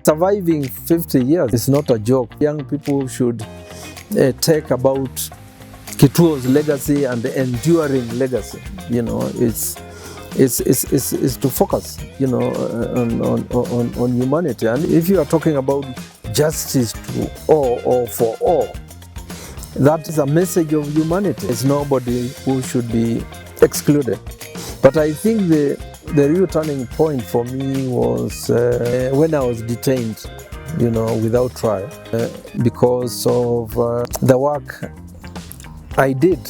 Surviving 50 years is not a joke. Young people should take about Kituo's legacy and the enduring legacy. It's to focus, on humanity. And if you are talking about justice to all or for all, that is a message of humanity. It's nobody who should be excluded. But I think the real turning point for me was when I was detained, without trial, because of the work I did,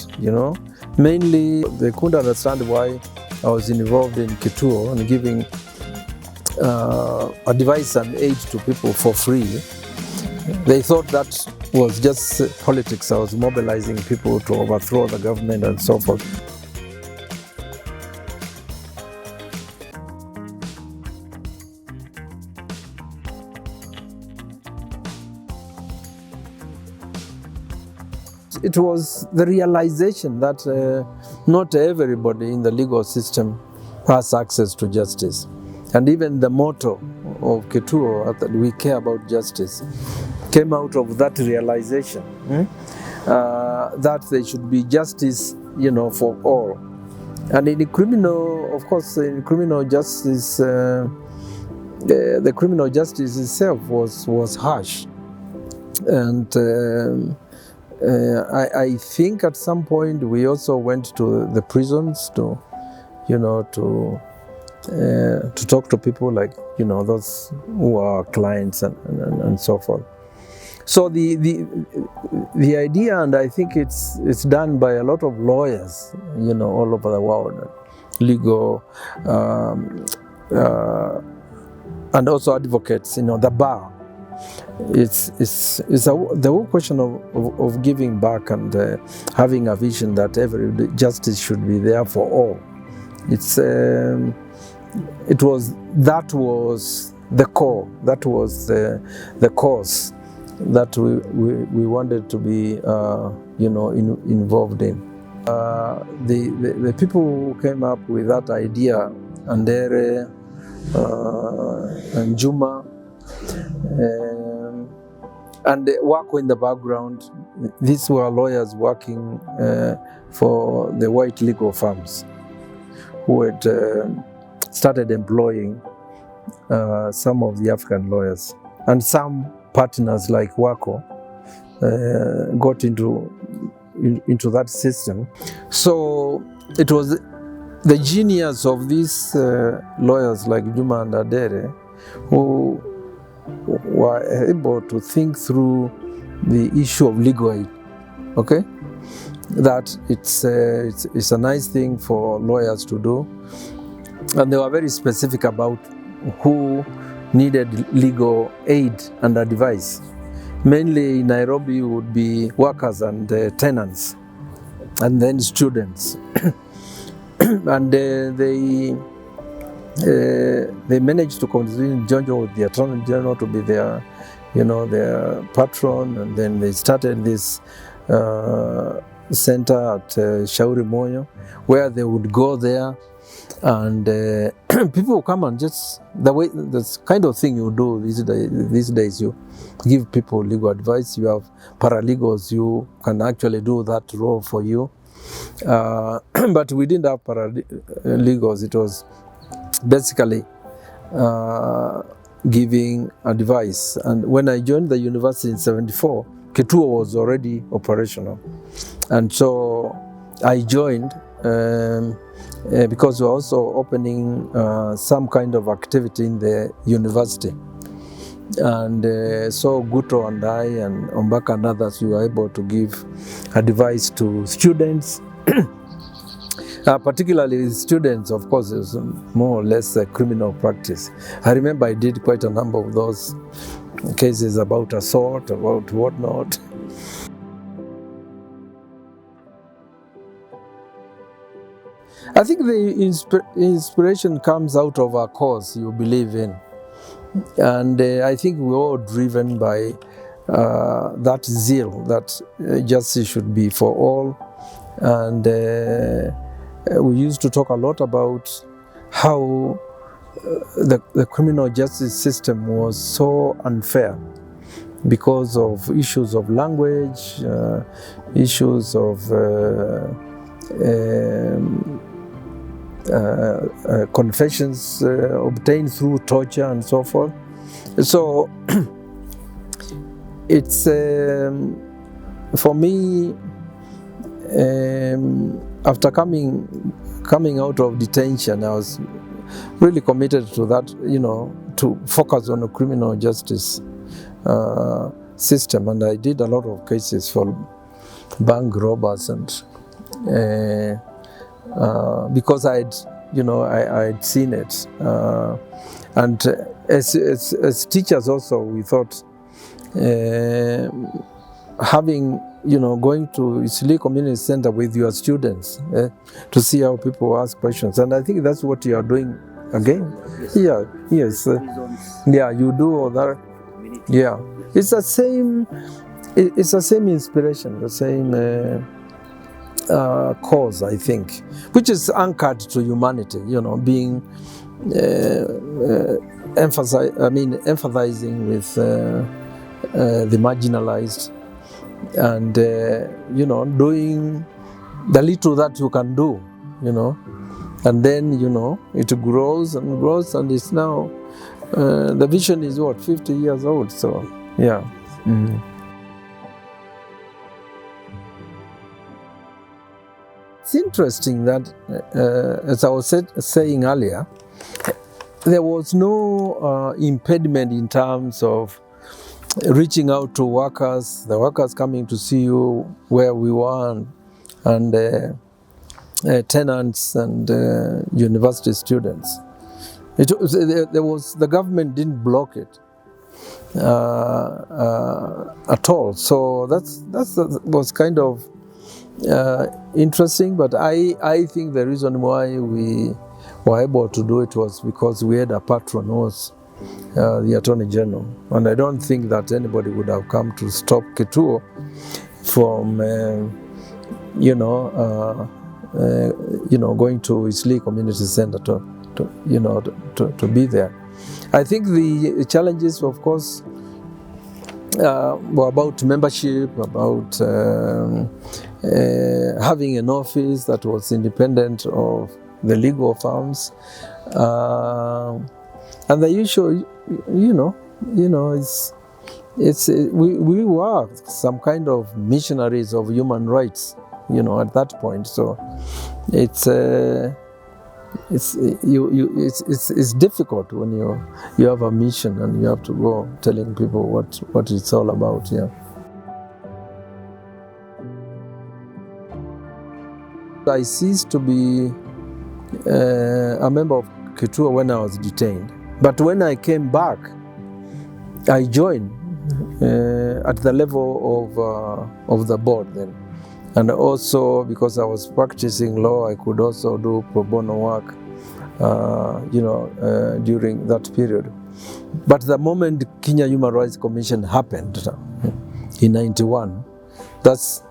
Mainly, they couldn't understand why I was involved in Kituo and giving advice and aid to people for free. They thought that was just politics. I was mobilizing people to overthrow the government and so forth. It was the realization that not everybody in the legal system has access to justice. And even the motto of Kituo, that we care about justice, came out of that realization, that there should be justice, for all. And in criminal, of course, in criminal justice, the criminal justice itself was harsh. And I think at some point we also went to the prisons to talk to people like, those who are clients and so forth. So the idea, and I think it's done by a lot of lawyers, all over the world, legal, and also advocates, the bar. It's the whole question of giving back and having a vision that every justice should be there for all. That was the core. That was the cause that we wanted to be involved in. The people who came up with that idea, Andere and Juma, and Wako in the background, these were lawyers working for the white legal firms who had started employing some of the African lawyers. And some partners like Wako got into that system. So it was the genius of these lawyers like Juma and Adere who were able to think through the issue of legal aid, okay? That it's a nice thing for lawyers to do. And they were very specific about who needed legal aid and advice. Mainly in Nairobi would be workers and tenants, and then students. And they managed to convince Jonjo with the Attorney General to be their patron, and then they started this center at Shauri Moyo, where they would go there, and people will come and just the kind of thing you do these days. You give people legal advice. You have paralegals. You can actually do that role for you. But we didn't have paralegals. It was basically giving advice. And when I joined the university in '74, Kituo was already operational. And so I joined because we were also opening some kind of activity in the university. And so Guto and I and Ombaka and others, we were able to give advice to students. Particularly students, of course, is more or less a criminal practice. I remember I did quite a number of those cases about assault, about whatnot. I think the inspiration comes out of a cause you believe in. And I think we're all driven by that zeal, that justice should be for all. And we used to talk a lot about how the criminal justice system was so unfair because of issues of language, issues of confessions obtained through torture and so forth. So it's for me, after coming out of detention, I was really committed to that, to focus on the criminal justice system, and I did a lot of cases for bank robbers, and because I'd seen it, and as teachers also, we thought having going to Isli Community Center with your students to see how people ask questions, and I think that's what you are doing again. Yes. You do all that. Yeah, it's the same. It's the same inspiration, the same cause, I think, which is anchored to humanity. Being empathizing with the marginalized, and doing the little that you can do, and then it grows and grows, and it's now the vision is 50 years old. So yeah. Mm-hmm. It's interesting that, as I was saying earlier, there was no impediment in terms of reaching out to workers, the workers coming to see you where we were, and tenants and university students. The government didn't block it at all. So that was kind of interesting. But I think the reason why we were able to do it was because we had a patron who was the Attorney General, and I don't think that anybody would have come to stop Kituo from going to Isli Community Center to be there. I think the challenges, of course, were about membership, about having an office that was independent of the legal firms, and the usual, we were some kind of missionaries of human rights, at that point. So it's difficult when you have a mission and you have to go telling people what it's all about. Yeah. I ceased to be a member of Kituo when I was detained, but when I came back, I joined at the level of the board then. And also, because I was practicing law, I could also do pro bono work, during that period. But the moment Kenya Human Rights Commission happened in '91, that's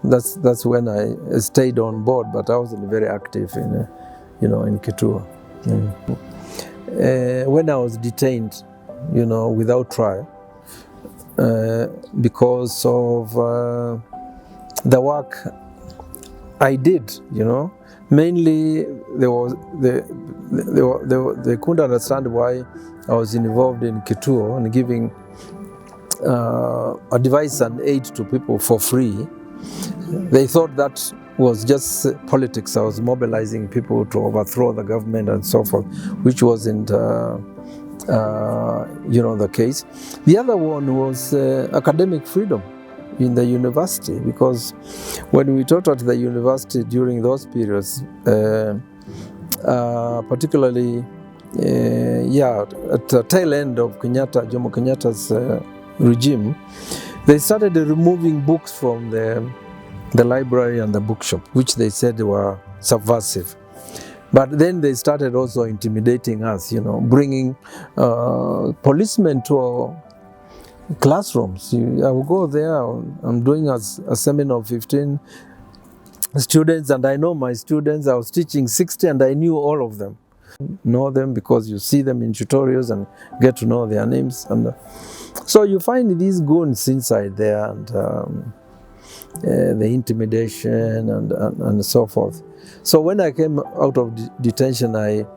when I stayed on board. But I wasn't very active in Kituo. When I was detained, without trial, because of the work I did, mainly they couldn't understand why I was involved in Kituo and giving advice and aid to people for free. They thought that was just politics. I was mobilizing people to overthrow the government and so forth, which wasn't the case. The other one was academic freedom in the university, because when we taught at the university during those periods, particularly at the tail end of Jomo Kenyatta's regime, they started removing books from the library and the bookshop, which they said were subversive. But then they started also intimidating us, bringing policemen to our classrooms. I will go there, I'm doing a seminar of 15 students, and I know my students. I was teaching 60 and I knew all of them. know them because you see them in tutorials and get to know their names. And so you find these goons inside there, and the intimidation and so forth. So when I came out of detention, it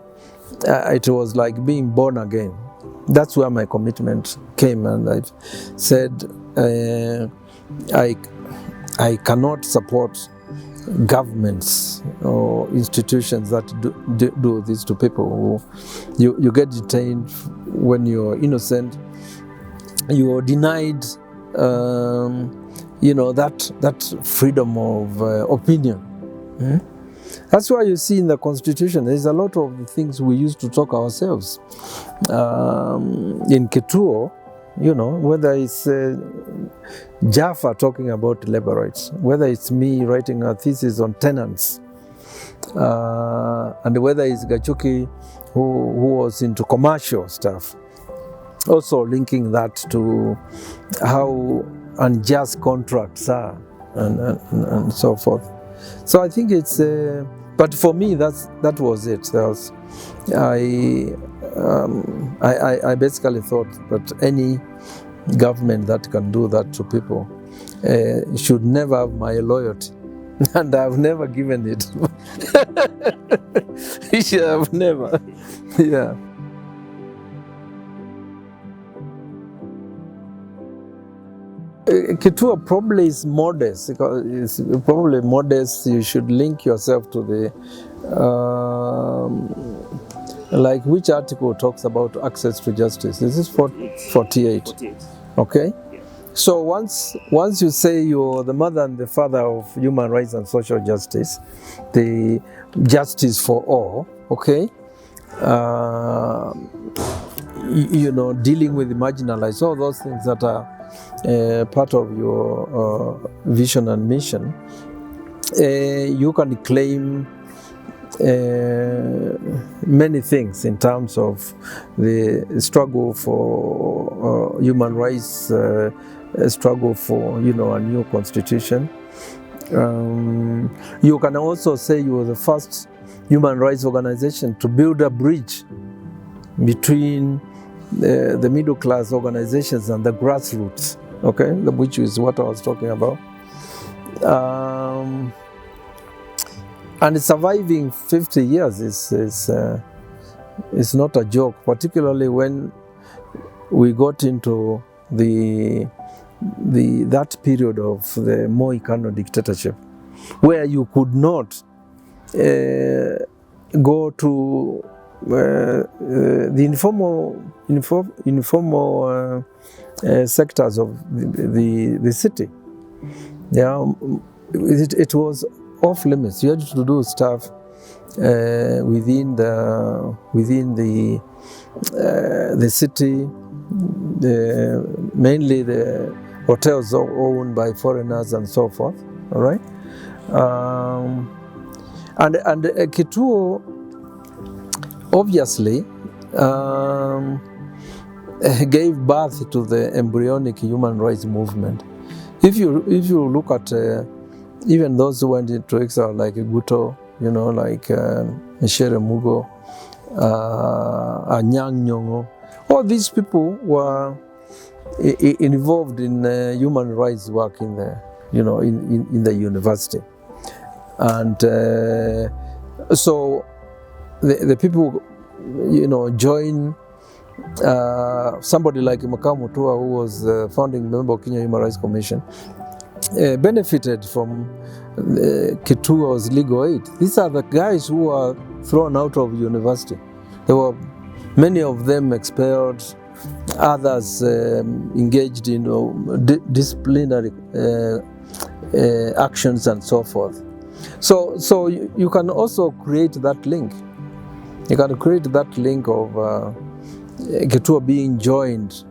was like being born again. That's where my commitment came, and I said I cannot support governments or institutions that do this to people. You get detained when you're innocent. You are denied, that freedom of opinion. That's why you see in the Constitution, there's a lot of the things we used to talk ourselves. In Kituo, whether it's Jaffa talking about labor rights, whether it's me writing a thesis on tenants, and whether it's Gachuki who was into commercial stuff, also linking that to how unjust contracts are and so forth. So I think it's, but for me that was it. I basically thought that any government that can do that to people should never have my loyalty, and I've never given it. I've never, yeah. Kituo probably is modest, because it's probably modest. You should link yourself to the, like which article talks about access to justice? This is 48. Okay? Yeah. So once you say you're the mother and the father of human rights and social justice, the justice for all, okay? Dealing with the marginalized, all those things that are part of your vision and mission, you can claim many things in terms of the struggle for human rights, struggle for a new constitution. You can also say you were the first human rights organization to build a bridge between the middle class organizations and the grassroots, okay, which is what I was talking about. And surviving 50 years is not a joke, particularly when we got into that period of the Moi Kano dictatorship, where you could not go to the informal sectors of the city. Yeah, it was off limits. You had to do stuff within the city. Mainly the hotels are owned by foreigners and so forth. All right, and Kituo obviously gave birth to the embryonic human rights movement. If you look at even those who went into exile, like Guto, like Michele Mugo, Anyang Nyong'o, all these people were involved in human rights work in the, in the university, and so the people, join. Somebody like Makamu Mutua, who was the founding member of Kenya Human Rights Commission, benefited from Kituo's legal aid. These are the guys who were thrown out of university. There were many of them expelled, others engaged in disciplinary actions and so forth. So you can also create that link. You can create that link of Kituo being joined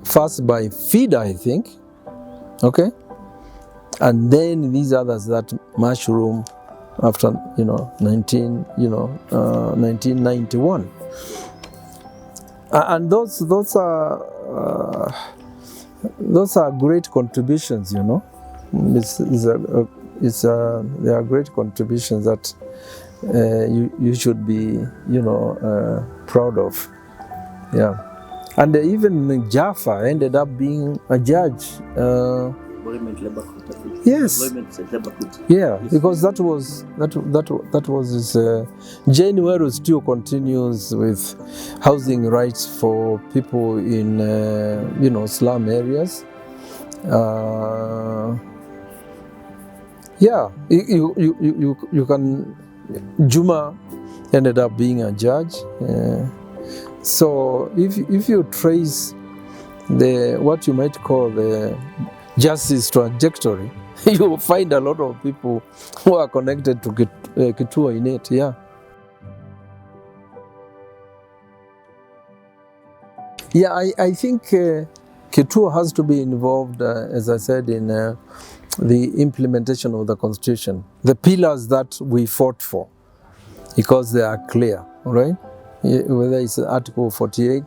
first by FIDA, I think, okay, and then these others that mushroom after 1991, and those are great contributions. They are great contributions that you should be, proud of. Yeah. And even Jaffa ended up being a judge. Yes. Yeah, because that was his. Jane Weru still continues with housing rights for people in slum areas. Yeah, you can. Juma ended up being a judge. So if you trace what you might call the justice trajectory, you will find a lot of people who are connected to Kituo in it. Yeah. Yeah, I think Kituo has to be involved, as I said, in the implementation of the Constitution, the pillars that we fought for, because they are clear, right? Whether it's Article 48,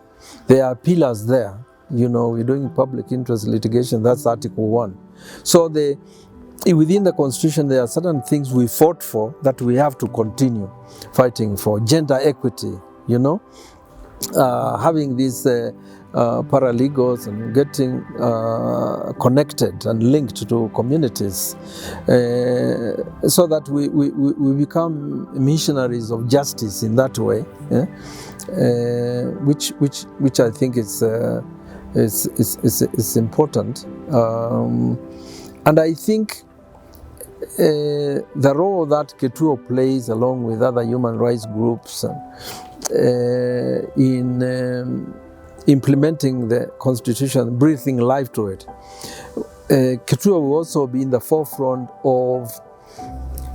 there are pillars there. We're doing public interest litigation, that's Article 1. So within the Constitution, there are certain things we fought for that we have to continue fighting for. Gender equity, having these paralegals and getting connected and linked to communities so that we become missionaries of justice in that way, which I think is important. And I think the role that Kituo plays along with other human rights groups in implementing the Constitution, breathing life to it. Kituo will also be in the forefront of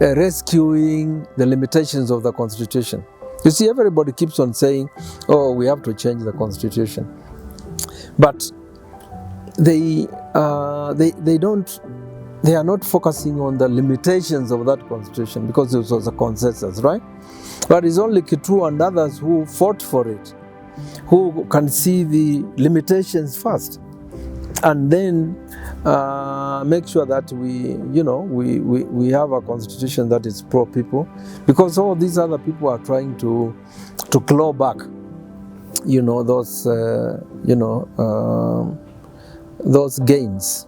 rescuing the limitations of the Constitution. You see, everybody keeps on saying, oh, we have to change the Constitution. But they are not focusing on the limitations of that Constitution, because it was a consensus, right? But it's only Kituo and others who fought for it, who can see the limitations first, and then make sure that we have a Constitution that is pro-people, because all these other people are trying to claw back, those gains.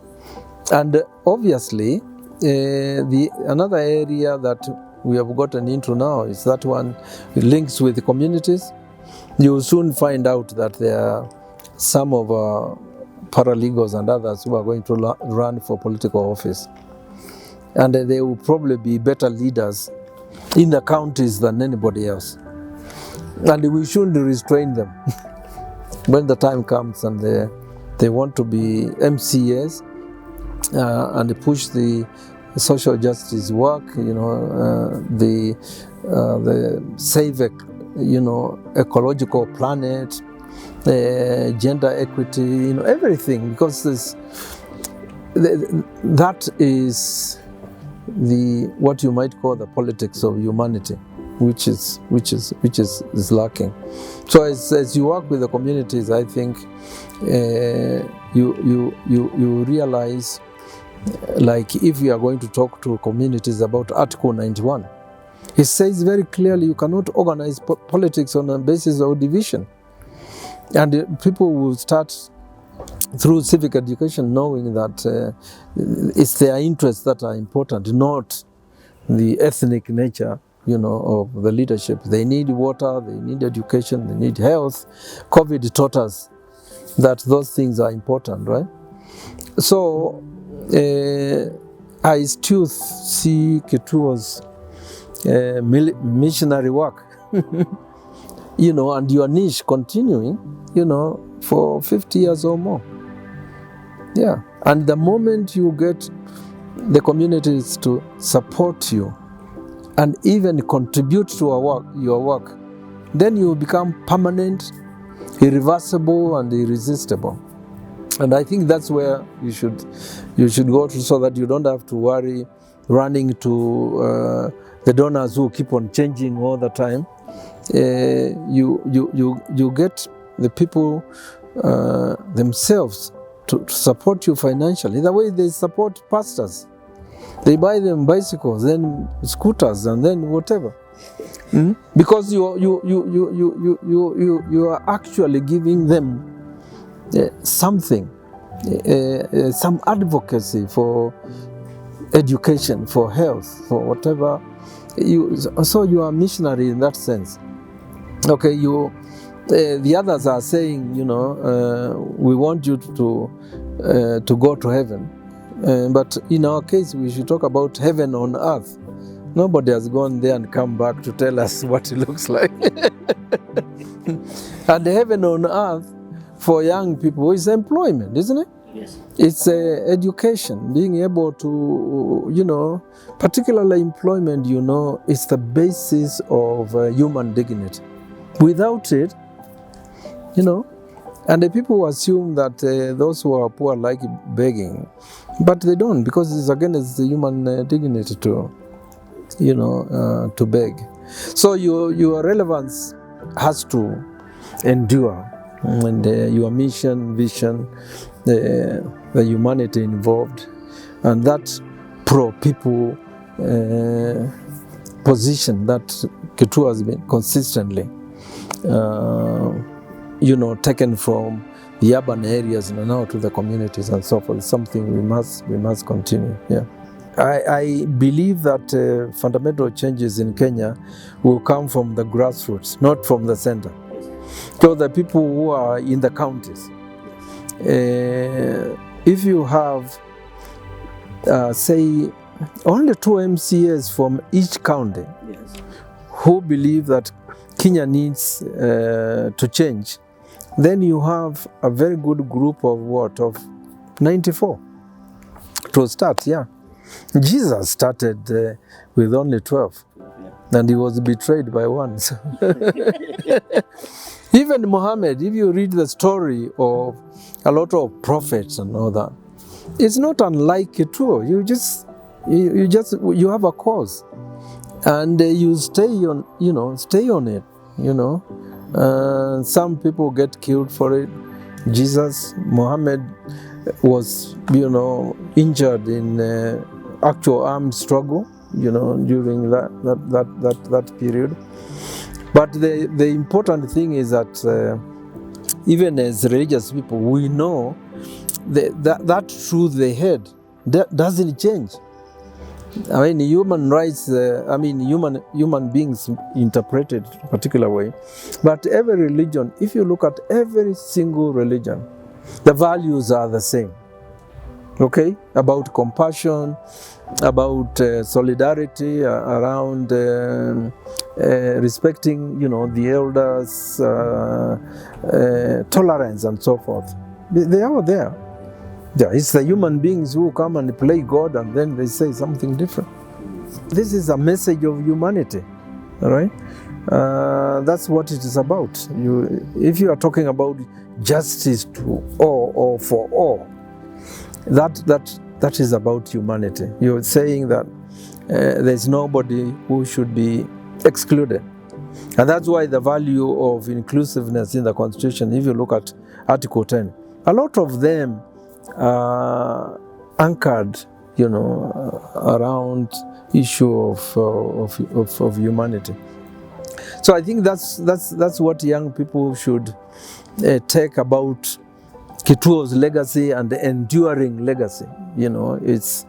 And obviously, another area that we have gotten into now is that one links with the communities. You will soon find out that there are some of our paralegals and others who are going to run for political office. And they will probably be better leaders in the counties than anybody else. And we shouldn't restrain them when the time comes and they want to be MCAs and push the social justice work, the save, ecological planet, gender equity, everything, because that is what you might call the politics of humanity, which is lacking. So as you work with the communities, I think you realize, like, if we are going to talk to communities about Article 91, it says very clearly you cannot organize politics on a basis of division. And people will start through civic education knowing that it's their interests that are important, not the ethnic nature, of the leadership. They need water, they need education, they need health. COVID taught us that those things are important, right? So I still see Kituo's missionary work, and your niche continuing, for 50 years or more. Yeah, and the moment you get the communities to support you and even contribute to your work, then you become permanent, irreversible, and irresistible. And I think that's where you should go to, so that you don't have to worry running to the donors who keep on changing all the time. You get the people themselves to support you financially. The way they support pastors, they buy them bicycles, then scooters, and then whatever. Because you are actually giving them something, some advocacy for education, for health, for whatever. So you are a missionary in that sense. Okay, the others are saying, we want you to go to heaven, but in our case, we should talk about heaven on earth. Nobody has gone there and come back to tell us what it looks like. And the heaven on earth for young people is employment, isn't it? Yes. It's education, being able to, particularly employment, is the basis of human dignity. Without it, and the people assume that those who are poor like begging, but they don't, because it's against the human dignity to beg. So your relevance has to endure, and your mission, vision, the humanity involved, and that pro-people position that Kituo has been consistently, taken from the urban areas and now to the communities and so forth. Something we must continue. Yeah. I believe that fundamental changes in Kenya will come from the grassroots, not from the center. So the people who are in the counties. If you have, say, only 2 MCAs from each county who believe that Kenya needs to change, then you have a very good group of 94 to start, yeah. Jesus started with only 12, and he was betrayed by one. So even Muhammad, if you read the story of a lot of prophets and all that, it's not unlike Kituo. You have a cause, and you stay on it. Some people get killed for it. Muhammad was, injured in actual armed struggle, during that period. But the important thing is that even as religious people, we know that truth they had doesn't change. I mean, human rights, human beings interpreted a particular way. But every religion, if you look at every single religion, the values are the same. Okay? About compassion, about solidarity, around respecting, the elders, tolerance and so forth. They are there. Yeah, it's the human beings who come and play God and then they say something different. This is a message of humanity, all right? That's what it is about. If you are talking about justice to all or for all, that is about humanity. You're saying that there's nobody who should be excluded. And that's why the value of inclusiveness in the Constitution, if you look at Article 10, a lot of them anchored, around issue of humanity. So I think that's what young people should take about Kituo's legacy and the enduring legacy. It's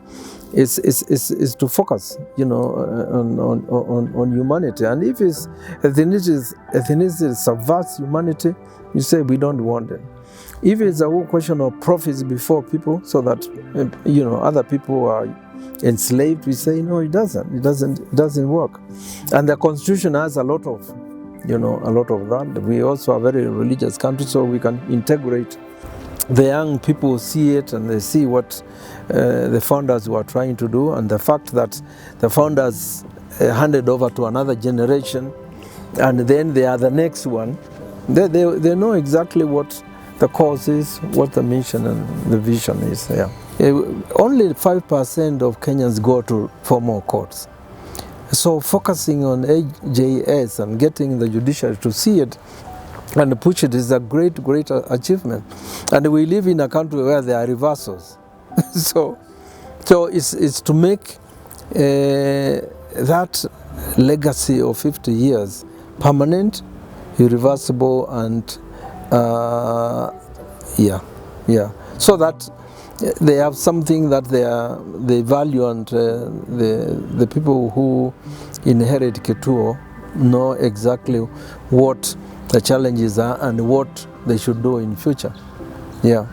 to focus, on humanity. And if it's ethnicity subverts humanity, you say we don't want it. If it's a whole question of profits before people, so that other people are enslaved, we say no, it doesn't. It doesn't work. And the Constitution has a lot of that. We also are a very religious country, so we can integrate. The young people see it and they see what the founders were trying to do, and the fact that the founders handed over to another generation, and then they are the next one. They know exactly what the cause is, what the mission and the vision is. Yeah. Only 5% of Kenyans go to formal courts. So focusing on AJS and getting the judiciary to see it and push it is a great achievement. And we live in a country where there are reversals. So it's to make that legacy of 50 years, permanent, irreversible, and so that they have something that they value, and the people who inherit Kituo know exactly what the challenges are and what they should do in future. Yeah.